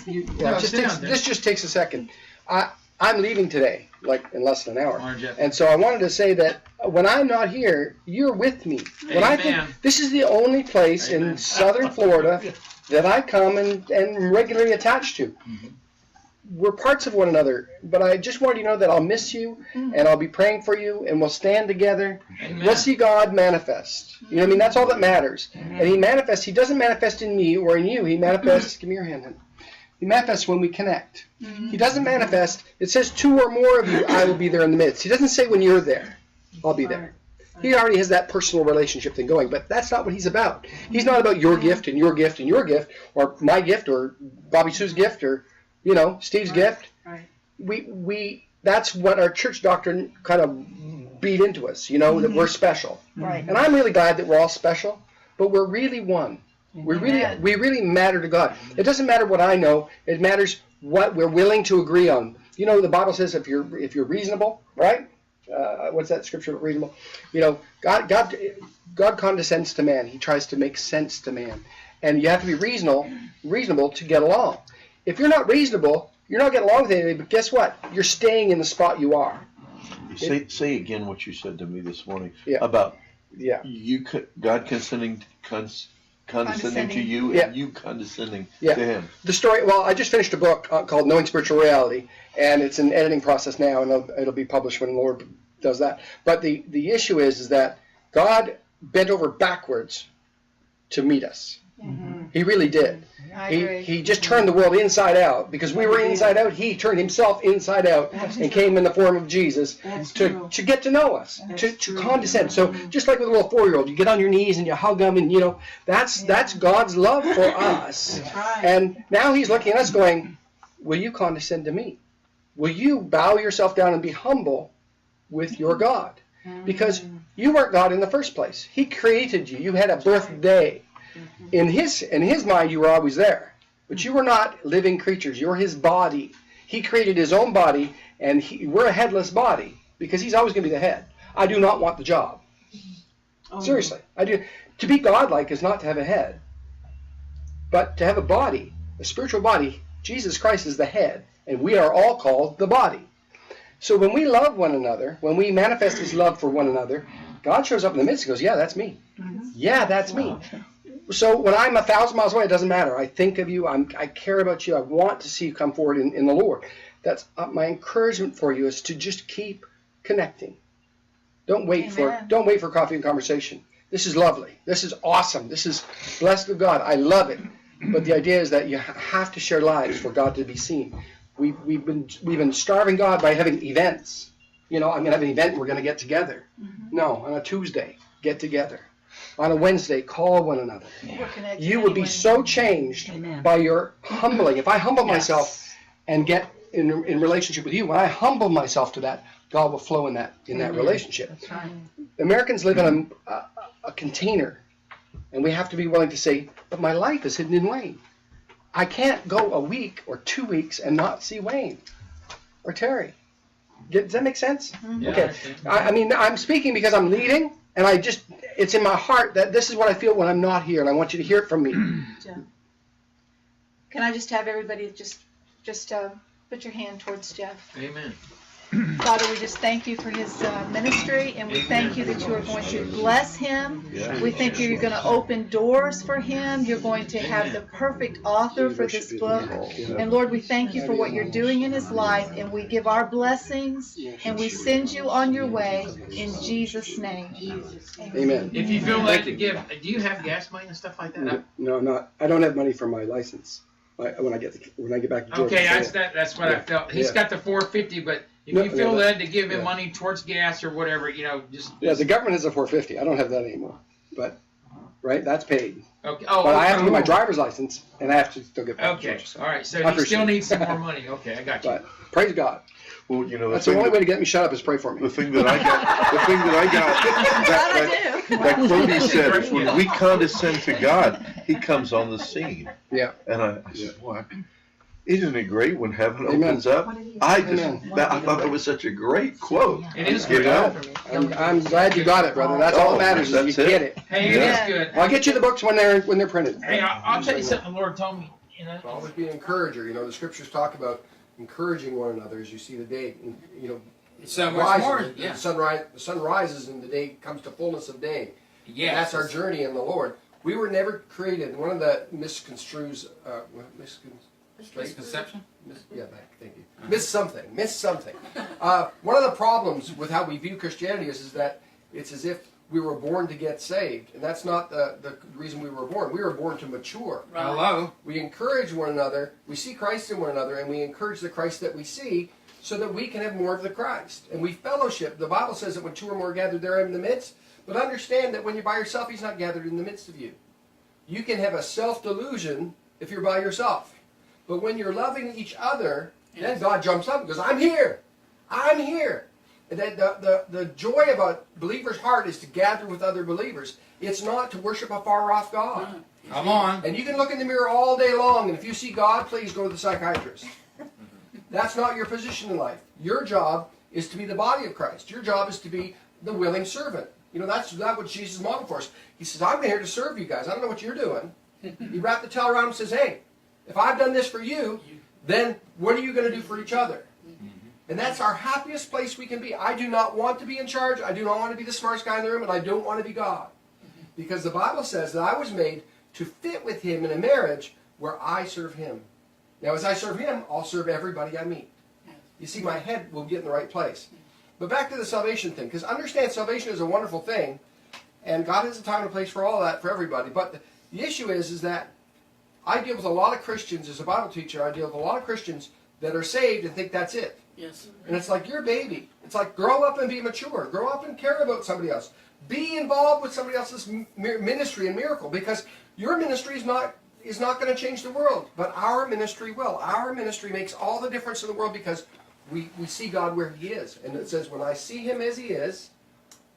This just takes a second. I'm leaving today, like in less than an hour. And so I wanted to say that when I'm not here, you're with me. When I think this is the only place in southern Florida that I come and regularly attached to. Mm-hmm. We're parts of one another, but I just want you to know that I'll miss you, and I'll be praying for you, and we'll stand together. Amen. We'll see God manifest. You know what I mean? That's all that matters. Amen. And He manifests. He doesn't manifest in me or in you. He manifests. Give me your hand. He manifests when we connect. Mm-hmm. He doesn't manifest. It says 2 or more of you, I will be there in the midst. He doesn't say when you're there, I'll be there. He already has that personal relationship thing going, but that's not what He's about. He's not about your gift and your gift and your gift, or my gift, or Bobby Sue's gift, or Steve's gift. Right. We that's what our church doctrine kind of beat into us, that we're special. Right. And I'm really glad that we're all special, but we're really one. We really matter to God. It doesn't matter what I know. It matters what we're willing to agree on. The Bible says if you're reasonable, right? What's that scripture? Reasonable. God condescends to man. He tries to make sense to man, and you have to be reasonable to get along. If you're not reasonable, you're not getting along with anybody. But guess what? You're staying in the spot you are. Say again what you said to me this morning about God condescending to you and you condescending to Him. The story. Well, I just finished a book called Knowing Spiritual Reality, and it's an editing process now, and it'll be published when the Lord does that. But the issue is that God bent over backwards to meet us. Mm-hmm. He really did. He just turned the world inside out. Because we were inside out, He turned Himself inside out and came in the form of Jesus to get to know us, to condescend. So just like with a little 4-year-old, you get on your knees and you hug them, and that's God's love for us. And now He's looking at us going, will you condescend to me? Will you bow yourself down and be humble with your God? Because you weren't God in the first place. He created you. You had a birthday. In his mind, you were always there. But you were not living creatures. You were His body. He created His own body, and we're a headless body because He's always going to be the head. I do not want the job. Seriously. I do. To be godlike is not to have a head, but to have a body, a spiritual body. Jesus Christ is the head, and we are all called the body. So when we love one another, when we manifest His love for one another, God shows up in the midst and goes, yeah, that's me. Mm-hmm. Yeah, that's me. So when I'm 1,000 miles away, it doesn't matter. I think of you. I care about you. I want to see you come forward in the Lord. That's my encouragement for you, is to just keep connecting. Don't wait for coffee and conversation. This is lovely. This is awesome. This is blessed of God. I love it. But the idea is that you have to share lives for God to be seen. We've been starving God by having events. I'm going to have an event. We're going to get together. Mm-hmm. No, on a Tuesday, get together. On a Wednesday, call one another. Yeah. You would be so changed by your humbling. If I humble myself and get in relationship with you, when I humble myself to that, God will flow in that relationship. That's right. Americans live in a container, and we have to be willing to say, but my life is hidden in Wayne. I can't go a week or 2 weeks and not see Wayne or Terry. Does that make sense? Mm-hmm. Okay. I'm speaking because I'm leading, and it's in my heart that this is what I feel when I'm not here, and I want you to hear it from me. Yeah. Can I just have everybody just put your hand towards Jeff? Amen. Father, we just thank you for his ministry, and we thank you that you are going to bless him. Yeah. We think you're going to open doors for him. You're going to have the perfect author for this book. And Lord, we thank you for what you're doing in his life, and we give our blessings, and we send you on your way in Jesus' name. Amen. If you feel led to give, do you have gas money and stuff like that? No, not. I don't have money for my license. When I get back to Georgia. Okay, that's what I felt. He's got the $450, but if you feel led to give him money towards gas or whatever, just. Yeah, the government has a $450. I don't have that anymore, but that's paid. Okay. But I have to get my driver's license, and I have to still get back to Georgia. So. All right. So you still need some more money. Okay, I got you. But praise God. Well, that's the only way to get me shut up is pray for me. The thing that I got, that quote he said is, when we condescend to God, He comes on the scene. Yeah. And I said, well, isn't it great when heaven opens up? I thought that was such a great quote. It is good. I'm glad you got it, brother. That's all that matters is you get it. Hey, it is good. I'll get you the books when they're printed. Hey, I'll tell you something the Lord told me. You know, Always be an encourager. You know, the scriptures talk about encouraging one another as you see the day. You know, so much more. Yeah. The sun rises and the day comes to fullness of day. Yeah. And that's our journey in the Lord. We were never created. One of the misconception. Thank you. Miss something. One of the problems with how we view Christianity is that it's as if we were born to get saved, and that's not the reason we were born. We were born to mature. Right. Hello. We encourage one another. We see Christ in one another, and we encourage the Christ that we see, so that we can have more of the Christ. And we fellowship. The Bible says that when two or more are gathered, there I am in the midst. But understand that when you're by yourself, He's not gathered in the midst of you. You can have a self-delusion if you're by yourself. But when you're loving each other, then God jumps up and goes, I'm here. I'm here. And the joy of a believer's heart is to gather with other believers. It's not to worship a far-off God. Come on. And you can look in the mirror all day long, and if you see God, please go to the psychiatrist. That's not your position in life. Your job is to be the body of Christ. Your job is to be the willing servant. You know, that's what Jesus modeled for us. He says, I'm here to serve you guys. I don't know what you're doing. He wrapped the towel around him and says, hey, if I've done this for you, then what are you going to do for each other? And that's our happiest place we can be. I do not want to be in charge. I do not want to be the smartest guy in the room, and I don't want to be God. Because the Bible says that I was made to fit with Him in a marriage where I serve Him. Now, as I serve Him, I'll serve everybody I meet. You see, my head will get in the right place. But back to the salvation thing, because understand salvation is a wonderful thing, and God has a time and a place for all that, for everybody. But the issue is that I deal with a lot of Christians, as a Bible teacher, I deal with a lot of Christians that are saved and think that's it. Yes. And it's like, you're a baby. It's like, grow up and be mature. Grow up and care about somebody else. Be involved with somebody else's ministry and miracle, because your ministry is not going to change the world, but our ministry will. Our ministry makes all the difference in the world because we see God where He is. And it says, when I see Him as He is,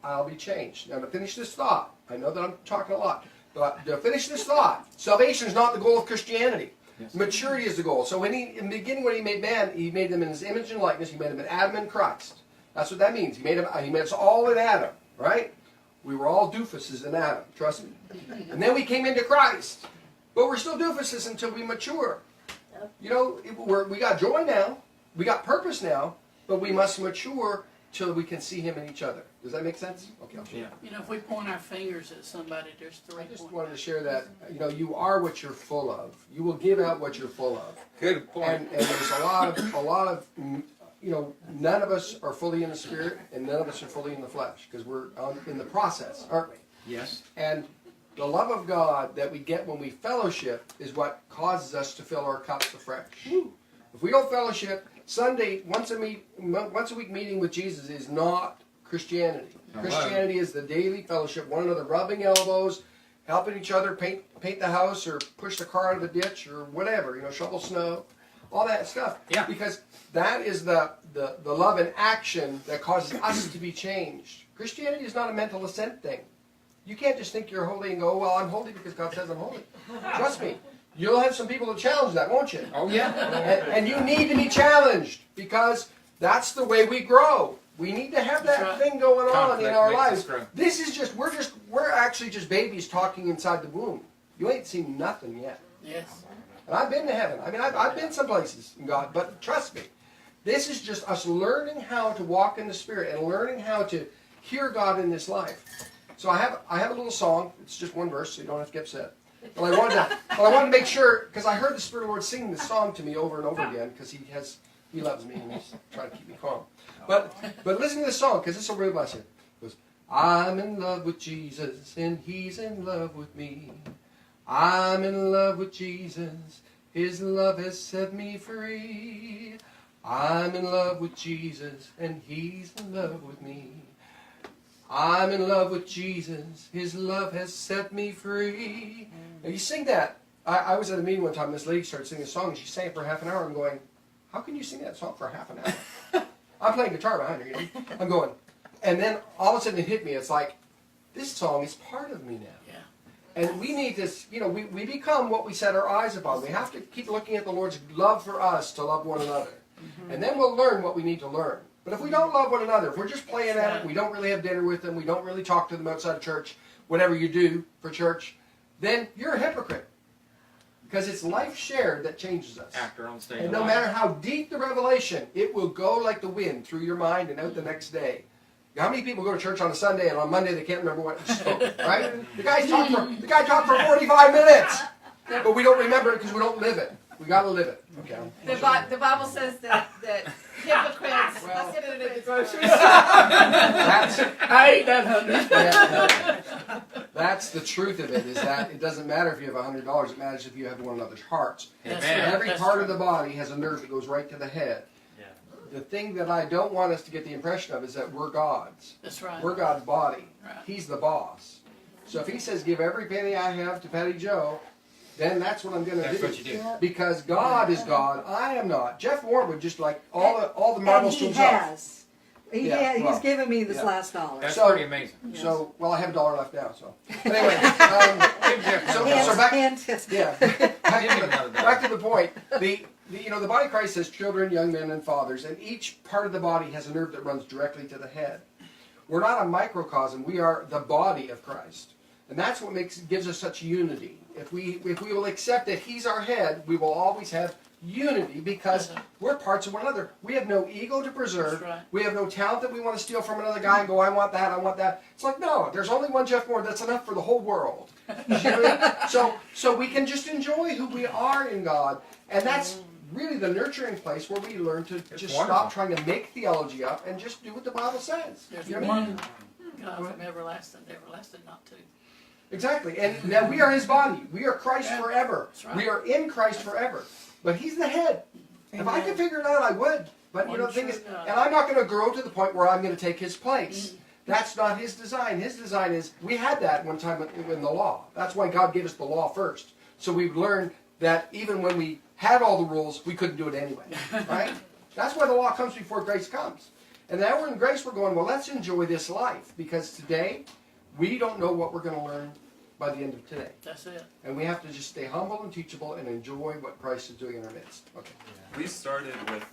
I'll be changed. Now, to finish this thought, I know that I'm talking a lot, but to finish this thought, salvation is not the goal of Christianity. Yes. Maturity is the goal. So in the beginning, when He made man, He made them in His image and likeness. He made them in Adam and Christ. That's what that means. He made us all in Adam, right? We were all doofuses in Adam, trust me. And then we came into Christ. But we're still doofuses until we mature. You know, we got joy now. We got purpose now. But we must mature till we can see Him in each other. Does that make sense? Okay, I'll show you. You know, if we point our fingers at somebody, there's three. I just wanted to share that, you know, you are what you're full of. You will give out what you're full of. Good point. And there's a lot of, you know, none of us are fully in the Spirit, and none of us are fully in the flesh, because we're in the process, aren't we? Yes. And the love of God that we get when we fellowship is what causes us to fill our cups afresh. If we don't fellowship, Sunday, once a week meeting with Jesus is not Christianity. Christianity is the daily fellowship, one another rubbing elbows, helping each other paint the house or push the car out of the ditch or whatever, you know, shovel snow, all that stuff. Yeah. Because that is the love and action that causes us to be changed. Christianity is not a mental assent thing. You can't just think you're holy and go, well, I'm holy because God says I'm holy. Trust me. You'll have some people to challenge that, won't you? Oh, yeah. And you need to be challenged, because that's the way we grow. We need to have that thing going on in our lives. This is we're actually just babies talking inside the womb. You ain't seen nothing yet. Yes. And I've been to heaven. I mean, I've been some places in God, but trust me, this is just us learning how to walk in the Spirit and learning how to hear God in this life. So I have a little song. It's just one verse, so you don't have to get upset. But I wanted to make sure, because I heard the Spirit of the Lord singing this song to me over and over again, because He loves me and He's trying to keep me calm. But listen to this song, because this will really bless you. It goes, I'm in love with Jesus and He's in love with me. I'm in love with Jesus. His love has set me free. I'm in love with Jesus and He's in love with me. I'm in love with Jesus. His love has set me free. Now you sing that. I was at a meeting one time, this lady started singing a song, and she sang it for half an hour. I'm going, how can you sing that song for half an hour? I'm playing guitar behind her, you know. I'm going, and then all of a sudden it hit me. It's like, this song is part of me now. Yeah. And we need this, you know, we become what we set our eyes upon. We have to keep looking at the Lord's love for us to love one another. Mm-hmm. And then we'll learn what we need to learn. But if we don't love one another, if we're just playing at it, we don't really have dinner with them, we don't really talk to them outside of church, whatever you do for church, then you're a hypocrite. Because it's life shared that changes us. After on stage. And no matter how deep the revelation, it will go like the wind through your mind and out the next day. How many people go to church on a Sunday and on Monday they can't remember what was spoken, right? The guy talked for 45 minutes, but we don't remember it because we don't live it. We got to live it. Okay. The Bible says that hypocrites. Well, Let's get it at the grocery I ate that 100. That's the truth of it, is that it doesn't matter if you have $100, it matters if you have one another's hearts. Amen. Every part of the body has a nerve that goes right to the head. The thing that I don't want us to get the impression of is that we're God's. That's right. We're God's body. Right. He's the boss. So if he says, give every penny I have to Patty Joe, then that's what I'm going to do. That's what you do. Because God is God. I am not. Jeff Warren would just like all the marbles to And he himself. has. Yeah, well, He's given me this yeah. last dollar. That's So- pretty amazing. So, well, I have $1 left now. So, but anyway, so back. Yeah. Back to the point. The body of Christ has children, young men, and fathers, and each part of the body has a nerve that runs directly to the head. We're not a microcosm. We are the body of Christ, and that's what gives us such unity. If we will accept that He's our head, we will always have unity because we're parts of one another. We have no ego to preserve. That's right. We have no talent that we want to steal from another guy and go, I want that, I want that. It's like, no, there's only one Jeff Moore. That's enough for the whole world. You know what I mean? So we can just enjoy who we are in God, and that's really the nurturing place where we learn to just wonderful. stop trying to make theology up and just do what the Bible says. There's You know what I mean? one God from everlasting to everlasting, not two. Exactly. And now we are His body. We are Christ Yeah. forever. That's right. We are in Christ forever. But He's the head. If I could figure it out, I would. But the thing is, and I'm not going to grow to the point where I'm going to take His place. That's not His design. His design is, we had that one time in the law. That's why God gave us the law first. So we've learned that even when we had all the rules, we couldn't do it anyway. Right? That's why the law comes before grace comes. And now we're in grace, we're going, well, let's enjoy this life. Because today, we don't know what we're going to learn by the end of today. That's it. And we have to just stay humble and teachable and enjoy what Christ is doing in our midst. Okay. We started with